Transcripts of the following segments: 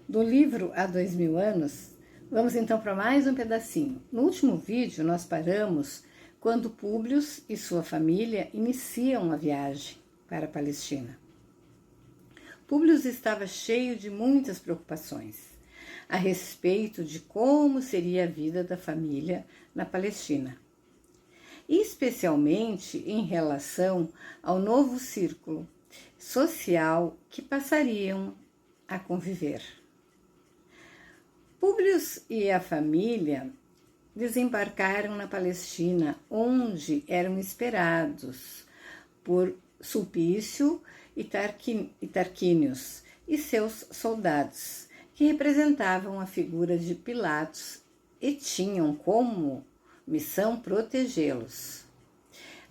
Do livro Há 2000 anos, vamos então para mais um pedacinho. No último vídeo, nós paramos quando Públio e sua família iniciam a viagem para a Palestina. Públio estava cheio de muitas preocupações a respeito de como seria a vida da família na Palestina, especialmente em relação ao novo círculo social que passariam a conviver. Públio e a família desembarcaram na Palestina, onde eram esperados por Sulpício e Tarquínios e seus soldados, que representavam a figura de Pilatos e tinham como missão protegê-los.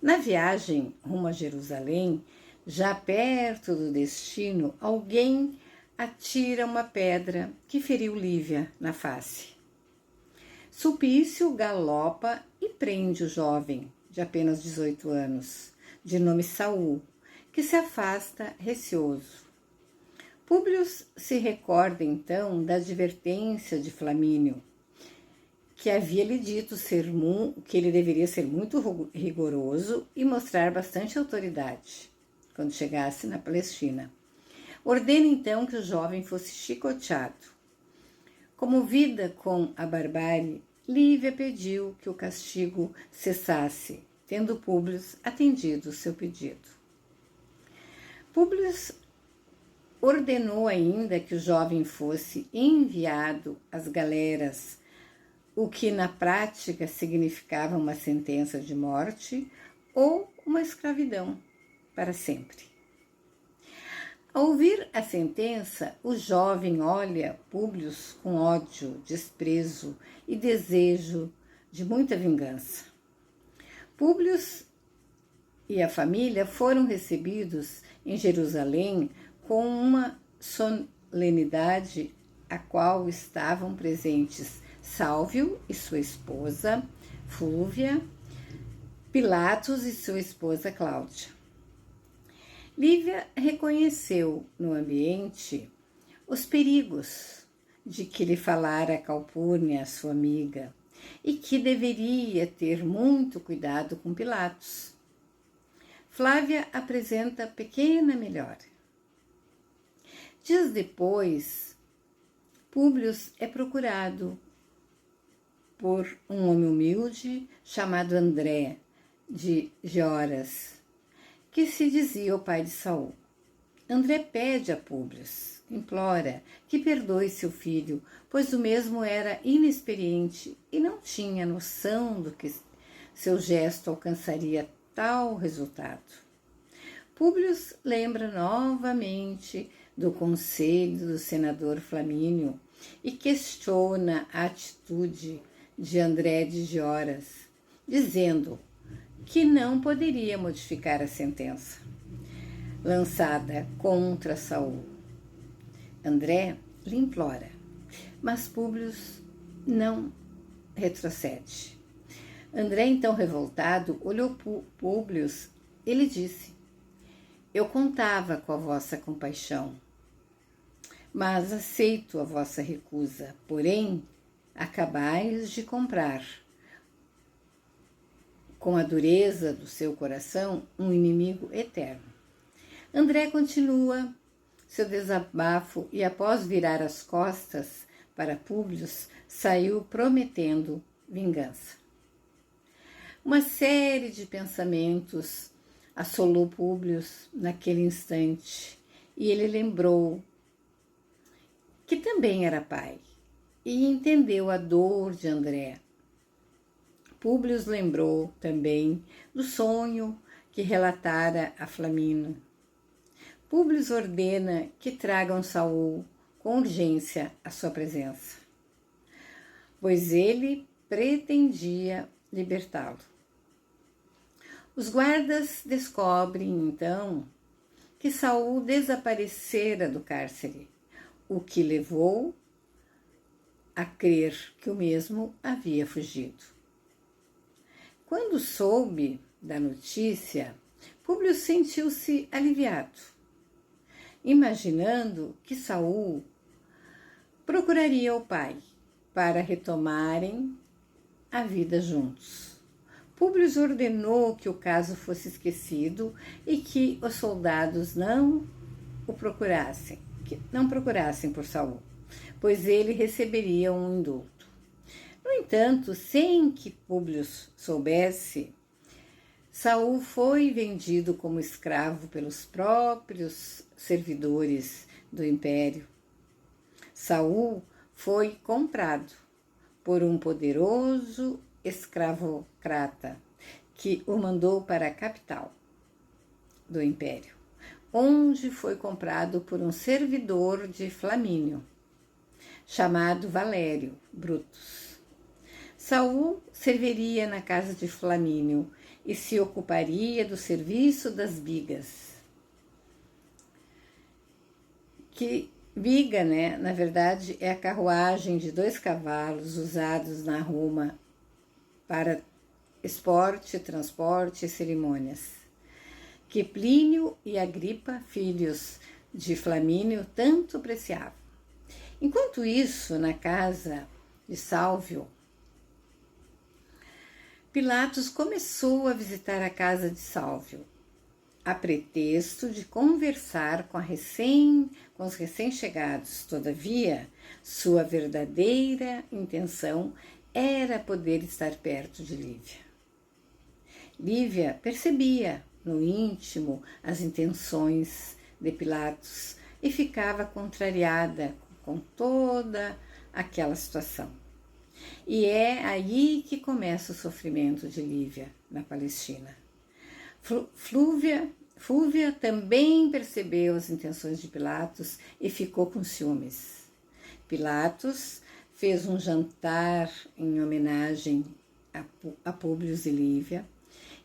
Na viagem rumo a Jerusalém, já perto do destino, alguém atira uma pedra que feriu Lívia na face. Sulpício galopa e prende o jovem, de apenas 18 anos, de nome Saul, que se afasta receoso. Públio se recorda então da advertência de Flamínio, que havia lhe dito que ele deveria ser muito rigoroso e mostrar bastante autoridade quando chegasse na Palestina. Ordena então que o jovem fosse chicoteado. Comovida com a barbárie, Lívia pediu que o castigo cessasse, tendo Públio atendido o seu pedido. Públio ordenou ainda que o jovem fosse enviado às galeras, o que na prática significava uma sentença de morte ou uma escravidão para sempre. Ao ouvir a sentença, o jovem olha Públio com ódio, desprezo e desejo de muita vingança. Públio e a família foram recebidos em Jerusalém com uma solenidade a qual estavam presentes Sálvio e sua esposa Fúvia, Pilatos e sua esposa Cláudia. Lívia reconheceu no ambiente os perigos de que lhe falara Calpurnia, sua amiga, e que deveria ter muito cuidado com Pilatos. Flávia apresenta pequena melhora. Dias depois, Públio é procurado por um homem humilde chamado André de Georas, que se dizia o pai de Saul. André pede a Públio, implora que perdoe seu filho, pois o mesmo era inexperiente e não tinha noção do que seu gesto alcançaria tal resultado. Públio lembra novamente do conselho do senador Flamínio e questiona a atitude de André de Georas, dizendo que não poderia modificar a sentença lançada contra Saul. André lhe implora, mas Públio não retrocede. André, então revoltado, olhou Públio e lhe disse: eu contava com a vossa compaixão, mas aceito a vossa recusa, porém acabais de comprar com a dureza do seu coração um inimigo eterno. André continua seu desabafo e, após virar as costas para Públio, saiu prometendo vingança. Uma série de pensamentos assolou Públio naquele instante e ele lembrou que também era pai e entendeu a dor de André. Públio lembrou também do sonho que relatara a Flamínio. Públio ordena que tragam Saul com urgência à sua presença, pois ele pretendia libertá-lo. Os guardas descobrem, então, que Saul desaparecera do cárcere, o que levou a crer que o mesmo havia fugido. Quando soube da notícia, Públio sentiu-se aliviado, imaginando que Saul procuraria o pai para retomarem a vida juntos. Públio ordenou que o caso fosse esquecido e que os soldados não procurassem por Saul, pois ele receberia um indulto. No entanto, sem que Públio soubesse, Saul foi vendido como escravo pelos próprios servidores do império. Saul foi comprado por um poderoso escravocrata que o mandou para a capital do império, onde foi comprado por um servidor de Flamínio, chamado Valério Brutus. Saul serviria na casa de Flamínio e se ocuparia do serviço das bigas. Biga, na verdade, é a carruagem de 2 cavalos usados na Roma para esporte, transporte e cerimônias, que Plínio e Agripa, filhos de Flamínio, tanto apreciavam. Enquanto isso, na casa de Sálvio, Pilatos começou a visitar a casa de Sálvio, a pretexto de conversar com os recém-chegados. Todavia, sua verdadeira intenção era poder estar perto de Lívia. Lívia percebia no íntimo as intenções de Pilatos e ficava contrariada com toda aquela situação. E é aí que começa o sofrimento de Lívia na Palestina. Fúvia também percebeu as intenções de Pilatos e ficou com ciúmes. Pilatos fez um jantar em homenagem a Públio e Lívia,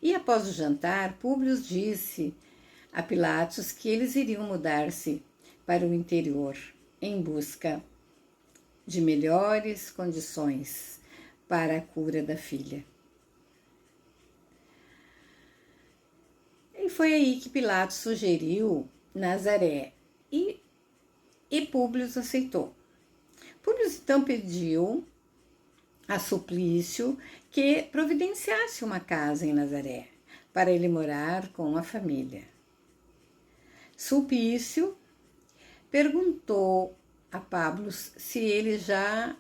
e após o jantar, Públio disse a Pilatos que eles iriam mudar-se para o interior em busca de melhores condições para a cura da filha. E foi aí que Pilatos sugeriu Nazaré e Públio aceitou. Públio então pediu a Suplício que providenciasse uma casa em Nazaré para ele morar com a família. Sulpício perguntou a Pablo se ele já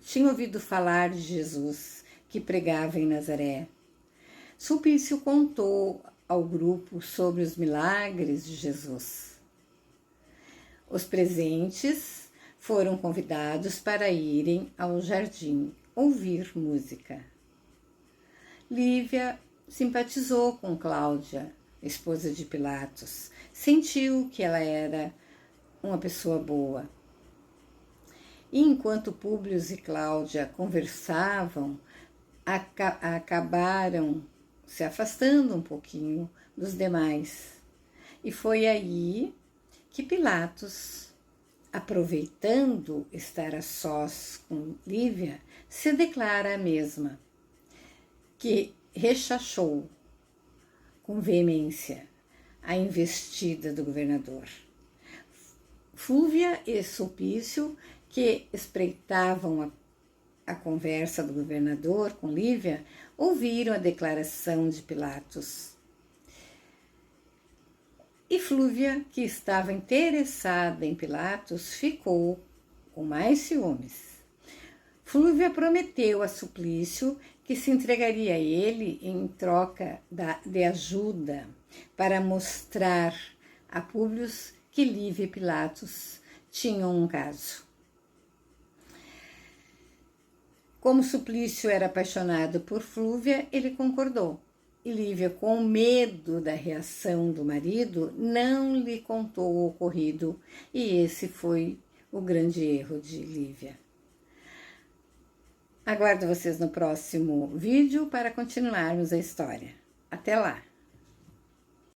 tinha ouvido falar de Jesus que pregava em Nazaré. Sulpício contou ao grupo sobre os milagres de Jesus. Os presentes foram convidados para irem ao jardim ouvir música. Lívia simpatizou com Cláudia, esposa de Pilatos, sentiu que ela era uma pessoa boa. E enquanto Públio e Cláudia conversavam, acabaram se afastando um pouquinho dos demais. E foi aí que Pilatos, aproveitando estar a sós com Lívia, se declara a mesma, que rechachou com veemência a investida do governador. Fúvia e Sulpício, que espreitavam a conversa do governador com Lívia, ouviram a declaração de Pilatos. E Flúvia, que estava interessada em Pilatos, ficou com mais ciúmes. Flúvia prometeu a Suplício que se entregaria a ele em troca de ajuda para mostrar a Públio que Lívia e Pilatos tinham um caso. Como Suplício era apaixonado por Flúvia, ele concordou. E Lívia, com medo da reação do marido, não lhe contou o ocorrido, e esse foi o grande erro de Lívia. Aguardo vocês no próximo vídeo para continuarmos a história. Até lá!